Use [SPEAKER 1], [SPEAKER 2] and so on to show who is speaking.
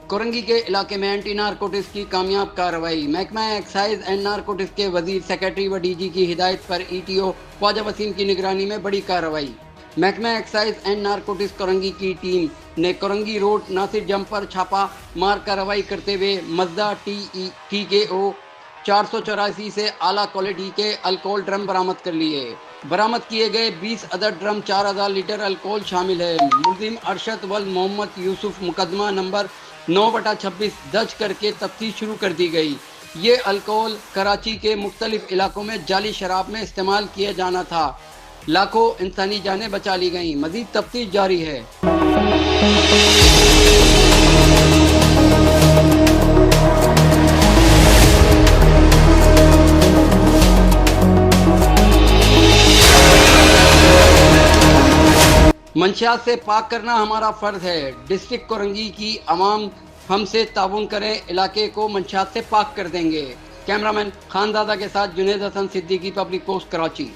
[SPEAKER 1] कोरंगी के इलाके में एंटी नारकोटिक्स की कामयाब कार्रवाई। महकमा एक्साइज एंड नारकोटिक्स के वजीर, सेक्रेटरी व डीजी की हिदायत पर ईटीओ ख्वाजा वसीम की निगरानी में बड़ी कार्रवाई। महकमा एक्साइज एंड नारकोटिक्स कोरंगी की टीम ने कोरंगी रोड नासिर जंप पर छापा मार कार्रवाई करते हुए मजदा TKO 484 से आला क्वालिटी के अल्कोहल ड्रम बरामद कर लिए। बरामद किए गए 20 अदद ड्रम 4000 लीटर अल्कोहल शामिल है। मुलजिम अरशद वल मोहम्मद यूसुफ मुकदमा नंबर 9/26 दर्ज करके तफ्तीश शुरू कर दी गई। ये अल्कोहल कराची के मुख्तलिफ इलाकों में जाली शराब में इस्तेमाल किया जाना था। लाखों इंसानी जानें बचा ली गईं। मजीद तफ्तीश जारी है। मंशियात से पाक करना हमारा फ़र्ज है। डिस्ट्रिक्ट कोरंगी की आवाम हमसे ताउन करें, इलाके को मंशियात से पाक कर देंगे। कैमरामैन खानजादा के साथ जुनेद हसन सिद्दीकी, पब्लिक पोस्ट, कराची।